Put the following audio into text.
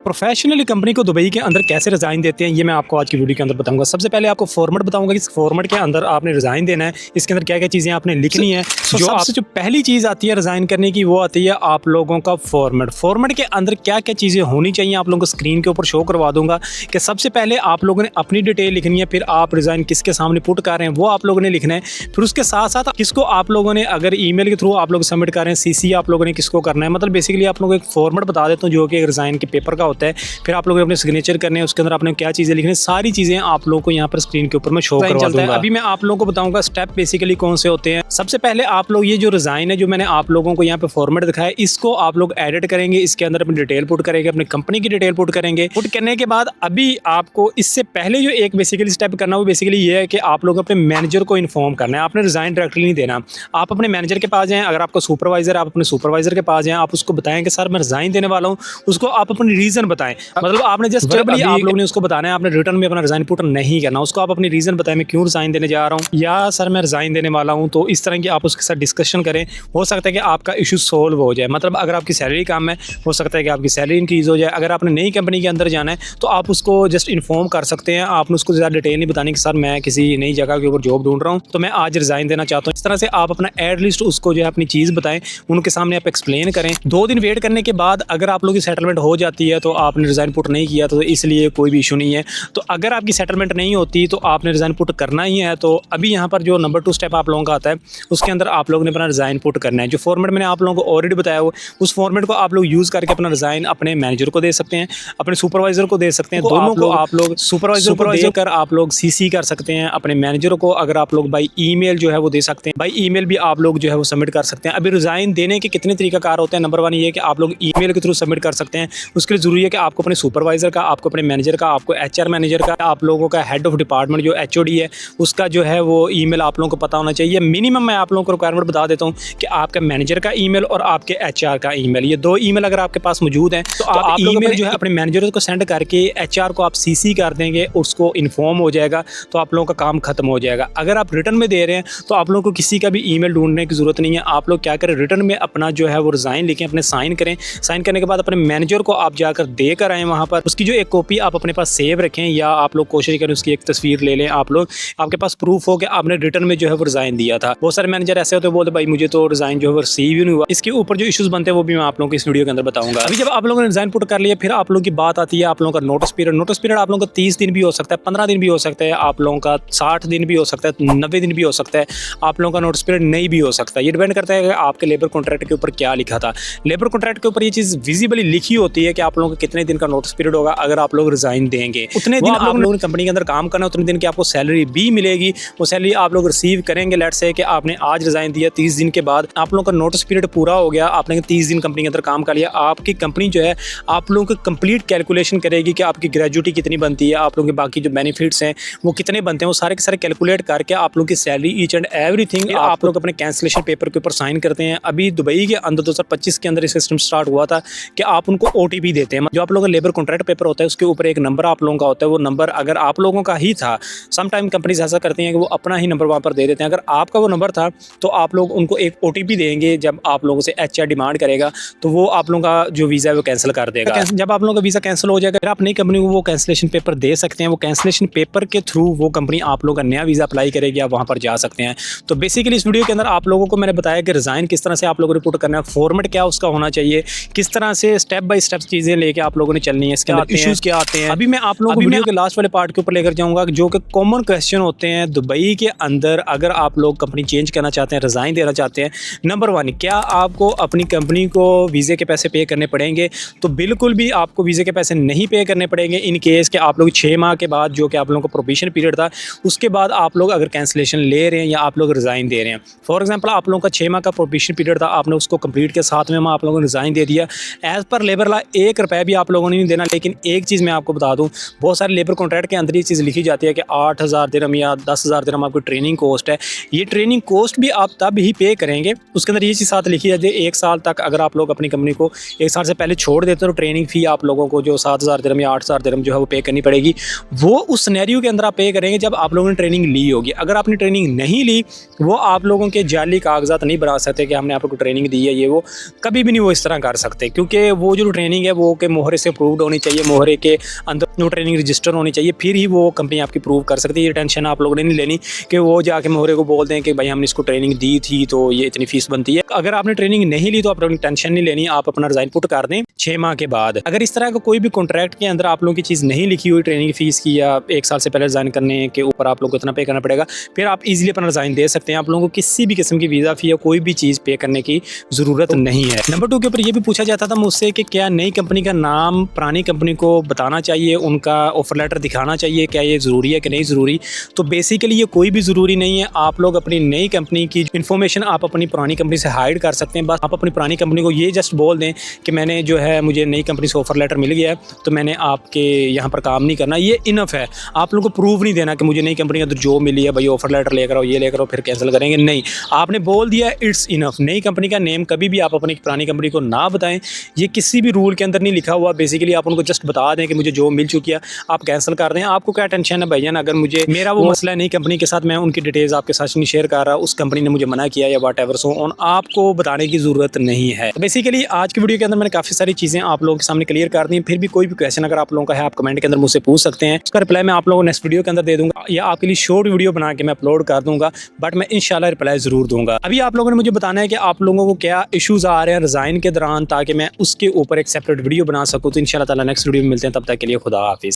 Professionally company को Dubai के अंदर कैसे रिजाइन देते हैं ये मैं आपको आज की वीडियो के अंदर बताऊंगा। सबसे पहले आपको फॉर्मेट बताऊंगा कि इस फॉर्मेट के अंदर आपने रिजाइन देना है, इसके अंदर क्या क्या चीज़ें आपने लिखनी है। जो पहली चीज़ आती है रिजाइन करने की वो आती है आप लोगों का फॉर्मेट। फॉर्मेट के अंदर क्या क्या चीज़ें होनी चाहिए आप लोगों को स्क्रीन के ऊपर शो करवा दूंगा कि सबसे पहले आप लोगों ने अपनी डिटेल लिखनी है, फिर आप रिजाइन किसके सामने पुट कर रहे हैं वो आप लोगों ने लिखना है। फिर उसके साथ साथ किसको आप लोगों ने अगर ईमेल के थ्रू आप लोग सबमिट कर रहे हैं, सीसी आप लोगों ने किसको करना है। मतलब बेसिकली आप लोगों को एक फॉर्मेट बता देता हूँ जो कि रिजाइन के पेपर का होता है। फिर आप लोग अपने सिग्नेचर करने हैं, उसके अंदर आपने क्या चीजें लिखनी है, सारी चीजें आप लोगों को यहाँ पर स्क्रीन के ऊपर मैं शो करवा दूंगा। अभी मैं आप लोगों को बताऊंगा स्टेप बेसिकली कौन से होते हैं। सबसे पहले आप लोग ये जो रिजाइन है जो मैंने आप लोगों को यहाँ पे फॉर्मेट दिखाया, इसको आप लोग एडिट करेंगे, इसके अंदर अपनी डिटेल पुट करेंगे, अपनी कंपनी की डिटेल पुट करेंगे। पुट करने के बाद अभी आपको इससे पहले जो एक बेसिकली स्टेप करना वो बेसिकली ये है कि आप लोग अपने मैनेजर को इन्फॉर्म करना है। आपने रिजाइन डायरेक्टली नहीं देना, आप अपने मैनेजर के पास जाएं। अगर आपका सुपरवाइजर आप अपने सुपरवाइजर के पास जाएं, आप उसको बताएं कि सर मैं रिजाइन देने वाला हूँ, उसको आप अपनी रीजन बताएं। मतलब आपने जस्ट आप लोगों ने उसको बताना है, आपने रिटर्न में अपना रिजाइन पुट नहीं करना, उसको आप अपनी रीजन बताएं मैं क्यों रिजाइन देने जा रहा हूँ या सर मैं रिजाइन देने वाला हूँ। तो इस तरह की आप उसके साथ डिस्कशन करें, हो सकता है कि आपका इशू सोल्व हो जाए। मतलब अगर आपकी सैलरी कम है हो सकता है कि आपकी सैलरी इंक्रीज हो जाए। अगर आपने नई कंपनी के अंदर जाना है तो आप उसको जस्ट इन्फॉर्म कर सकते हैं, आपने उसको ज़्यादा डिटेल नहीं बतानी कि सर मैं किसी नई जगह के ऊपर जॉब ढूंढ रहा हूँ तो मैं आज रिजाइन देना चाहता हूँ। इस तरह से आप अपना एड लिस्ट उसको जो है अपनी चीज़ बताएं, उनके सामने आप एक्सप्लेन करें। 2 दिन वेट करने के बाद अगर आप लोगों की सेटलमेंट हो जाती है तो आपने रिजाइन पुट नहीं किया तो इसलिए कोई भी इशू नहीं है। तो अगर आपकी सेटलमेंट नहीं होती तो आपने रिजाइन पुट करना ही है। तो अभी यहाँ पर जो नंबर 2 स्टेप आप लोगों का आता है उसके अंदर आप लोगों ने अपना रिजाइन पुट करना है। जो फॉर्मेट मैंने आप लोगों को ऑलरेडी बताया हो उस फॉर्मेट को आप लोग यूज़ करके अपना रिजाइन अपने मैनेजर को दे सकते हैं, अपने सुपरवाइजर को दे सकते हैं। दोनों को आप लोग सुपरवाइजर को देकर आप लोग सीसी कर सकते हैं। अपने मैनेजर को अगर आप लोग बाई ईमेल जो है वो दे सकते हैं, बाई ईमेल भी आप लोग जो है वो सबमिट कर सकते हैं। अभी रिजाइन देने के कितने तरीकाकार होते हैं। नंबर 1 ये कि आप लोग ईमेल के थ्रू सबमिट कर सकते हैं। उसके लिए जरूरी है कि आपको अपने सुपरवाइजर का, आपको अपने मैनेजर का, आपको एचआर मैनेजर का, आप लोगों का हेड ऑफ डिपार्टमेंट जो एचओडी है उसका जो है वो ईमेल आप लोगों को पता होना चाहिए। मिनिमम मैं आप लोगों को रिक्वायरमेंट बता देता हूँ कि आपका मैनेजर का ईमेल और आपके एचआर का ईमेल, ये 2 ईमेल अगर आपके पास मौजूद हैं तो आप ईमेल जो है अपने मैनेजर को सेंड करके एचआर को आप सीसी कर देंगे, उसको इन्फॉर्म हो जाएगा तो आप लोगों का काम खत्म हो जाएगा। अगर आप रिटर्न में दे रहे हैं तो आप लोगों को किसी का भी ईमेल ढूंढने की जरूरत नहीं है। आप लोग क्या करें, रिटर्न में अपना जो है वो रिजाइन लिखें, अपने साइन करें। साइन करने के बाद अपने मैनेजर को आप जाकर दे कर आए वहाँ पर, उसकी जो एक कॉपी आप अपने पास सेव रखें या आप लोग कोशिश करें उसकी एक तस्वीर ले लें। आप लोग आपके पास प्रूफ हो कि आपने रिटर्न में जो है वो रिजाइन दिया था। बहुत सारे मैनेजर ऐसे होते हैं बोलते भाई मुझे तो रिजाइन जो है वो रिसीव ही नहीं हुआ। इसके ऊपर जो इश्यूज बनते हैं वो भी मैं आप लोगों को इस वीडियो के अंदर बताऊंगा। अभी जब आप लोगों ने रिजाइन पुट कर लिया फिर आप लोगों की बात आती है आप लोगों का नोटिस पीरियड। नोटिस पीरियड आप लोगों का 30 दिन भी हो सकता है, 15 दिन भी हो सकता है, आप लोगों का 60 दिन भी हो सकता है, 90 दिन भी हो सकता है, आप लोगों का नोटिस पीरियड नहीं भी हो सकता है। ये डिपेंड करता है कि आपके लेबर कॉन्ट्रैक्ट के ऊपर क्या लिखा था। लेबर कॉन्ट्रैक्ट के ऊपर ये चीज़ विजिबली लिखी होती है कि आप लोगों को कितने दिन का नोटिस पीरियड होगा। अगर आप लोग रिजाइन देंगे उतने दिन आप लोगों ने कंपनी के अंदर काम करना, उतने दिन की आपको सैलरी भी मिलेगी। वो सैलरी आप लोग रिसीव करेंगे। लेट्स से कि आपने आज रिजाइन दिया, 30 दिन के बाद आप लोगों का नोटिस पीरियड पूरा हो गया, आपने 30 दिन कंपनी के अंदर काम कर लिया। आपकी कंपनी जो है आप लोगों को कंप्लीट कैलकुलेशन करेगी कि आपकी ग्रेजुटी कितनी बनती है, आप लोगों के बाकी जो बेनिफिट्स हैं वो कितने बनते हैं, वो सारे के सारे कैलकुलेट करके आप लोगों की सैलरी ईच एंड एवरीथिंग आप लोग अपने कैंसिलेशन पेपर के ऊपर साइन करते हैं। अभी दुबई के अंदर 2025 के अंदर सिस्टम स्टार्ट हुआ था कि आप उनको ओटीपी देते हैं। जो आप लोगों का लेबर कॉन्ट्रैक्ट पेपर होता है उसके ऊपर एक नंबर आप लोगों का होता है। वो नंबर अगर आप लोगों का ही था, सम टाइम कंपनीज ऐसा करती हैं कि वो अपना ही नंबर वहाँ पर दे देते हैं। अगर आपका वो नंबर था तो आप लोग उनको एक ओटीपी देंगे। जब आप लोगों से एचआर डिमांड करेगा तो वो आप लोगों का जो वीज़ा है वो कैंसिल कर देगा। जब आप लोगों का वीज़ा कैंसिल हो जाएगा फिर आप नई कंपनी को वो कैंसिलेशन पेपर दे सकते हैं। वो कैंसिलेशन पेपर के थ्रू वो कंपनी आप लोगों का नया वीज़ा अप्लाई करेगी, आप वहाँ पर जा सकते हैं। तो बेसिकली इस वीडियो के अंदर आप लोगों को मैंने बताया कि रिजाइन किस तरह से आप लोगों को रिपोर्ट करना है, फॉर्मेट क्या उसका होना चाहिए, किस तरह से स्टेप बाय स्टेप चीज़ें लेके आप लोगों ने चलनी है, इसके अंदर इश्यूज क्या आते हैं। अभी मैं आप लोगों को वीडियो के लास्ट वाले पार्ट के ऊपर लेकर जाऊँगा जो कि कॉमन क्वेश्चन होते हैं दुबई के अंदर। अगर आप लोग कंपनी चेंज करना चाहते हैं, रिजाइन देना चाहते हैं, नंबर 1 क्या आपको अपनी कंपनी को वीज़े के पैसे पे करने पड़ेंगे? तो बिल्कुल भी आपको वीज़े के पैसे नहीं पे करने पड़ेंगे इन केस कि आप लोग 6 माह के बाद जो कि आप लोगों का प्रोबेशन पीरियड था उसके बाद आप लोग अगर कैंसिलेशन ले रहे हैं या आप लोग रिज़ाइन दे रहे हैं। फॉर एग्जांपल आप लोगों का 6 माह का प्रोबेशन पीरियड था, आपने उसको कंप्लीट के 7वें माह आप लोगों ने रिज़ाइन दे दिया। एज़ पर लेबर लॉ 1 रुपये भी आप लोगों ने नहीं देना। लेकिन एक चीज़ मैं आपको बता दूँ, बहुत सारे लेबर कॉन्ट्रैक्ट के अंदर ये चीज़ लिखी जाती है कि 8,000 दिरहम या 10,000 दिरहम आपकी ट्रेनिंग कॉस्ट है। ये ट्रेनिंग कॉस्ट भी आप तब ही पे करेंगे। उसके अंदर ये चीज़ साथ लिखी जाती है 1 साल तक अगर आप लोग अपनी कंपनी को 1 साल से पहले छोड़ देते हो तो ट्रेनिंग फ़ी आप लोगों को जो 7,000 दिरहम या 8,000 दिरहम जो है वो पे करनी पड़ेगी। वो उस सिनेरियो के अंदर आप पे करेंगे जब आप लोगों ने ट्रेनिंग ली होगी। अगर आपने ट्रेनिंग नहीं ली, वो आप लोगों के जाली कागजात नहीं बना सकते कि हमने आपको ट्रेनिंग दी है, ये वो कभी भी नहीं वो इस तरह कर सकते, क्योंकि वो जो ट्रेनिंग है वो कि मोहरे से अप्रूव्ड होनी चाहिए, मोहरे के अंदर वो ट्रेनिंग रजिस्टर होनी चाहिए, फिर ही वो कंपनी आपकी प्रूव कर सकती है। ये टेंशन आप लोगों ने नहीं लेनी कि वो जाके मोहरे को बोल दें कि भाई हमने इसको ट्रेनिंग दी थी तो ये इतनी फीस बनती है। अगर आपने ट्रेनिंग नहीं ली तो आप लोगों ने टेंशन नहीं लेनी, आप अपना रिजाइन पुट कर दें 6 माह के बाद। अगर इस तरह का कोई भी कॉन्ट्रैक्ट के अंदर आप लोगों की चीज़ नहीं लिखी हुई ट्रेनिंग फीस की, या 1 साल से पहले रिजाइन करने के ऊपर आप लोग को इतना पे करना पड़ेगा, फिर आप इजीली अपना रिजाइन दे सकते हैं। आप लोगों को किसी भी किस्म की वीज़ा फी या कोई भी चीज़ पे करने की ज़रूरत नहीं है। नंबर 2 के ऊपर ये भी पूछा जाता था मुझसे कि क्या नई कंपनी का नाम पुरानी कंपनी को बताना चाहिए, उनका ऑफर लेटर दिखाना चाहिए, क्या ये ज़रूरी है कि नहीं ज़रूरी। तो बेसिकली ये कोई भी ज़रूरी नहीं है। आप लोग अपनी नई कंपनी की इन्फॉर्मेशन आप अपनी पुरानी कंपनी से हाइड कर सकते हैं। बस आप अपनी पुरानी कंपनी को ये जस्ट बोल दें कि मैंने जो है मुझे नई कंपनी से ऑफर लेटर मिल गया है तो मैंने आपके यहाँ पर काम नहीं करना, ये इनफ है। आप लोगों को प्रूव नहीं देना कि मुझे नई कंपनी के अंदर जॉब मिली है, भाई ऑफर लेटर लेकर आओ, ये लेकर आओ, फिर कैंसिल करेंगे, नहीं। आपने बोल दिया, इट्स इनफ। नई कंपनी का नेम कभी भी आप अपनी पुरानी कंपनी को ना बताएं, ये किसी भी रूल के अंदर नहीं लिखा हुआ। बेसिकली आप उनको जस्ट बता दें कि मुझे जॉब मिल चुकी है, आप कैंसिल कर दें। आपको क्या टेंशन है भैया, अगर मुझे मेरा वो मसला है नई कंपनी के साथ, मैं उनकी डिटेल्स आपके साथ नहीं शेयर कर रहा, उस कंपनी ने मुझे मना किया या वट एवर सो ऑन, आपको बताने की ज़रूरत नहीं है। बेसिकली आज की वीडियो के अंदर मैंने काफ़ी सारी चीज़ें आप लोगों के सामने क्लियर कर दी। फिर भी कोई भी क्वेश्चन अगर आप लोगों का है, आप कमेंट के अंदर मुझसे पूछ सकते हैं, उसका रिप्लाई मैं आप लोगों को नेक्स्ट वीडियो के अंदर दे दूंगा, या आपके लिए शॉर्ट वीडियो बना के मैं अपलोड कर दूंगा, बट मैं इंशाल्लाह रिप्लाई ज़रूर दूंगा। अभी आप लोगों ने मुझे बताना है कि आप लोगों को क्या इशूज़ आ रहे हैं रिज़ाइन के दौरान, ताकि मैं उसके ऊपर एक सेपरेट वीडियो बना सकूँ। तो इंशाल्लाह ताला नेक्स्ट वीडियो में मिलते हैं, तब तक के लिए खुदा हाफिज़।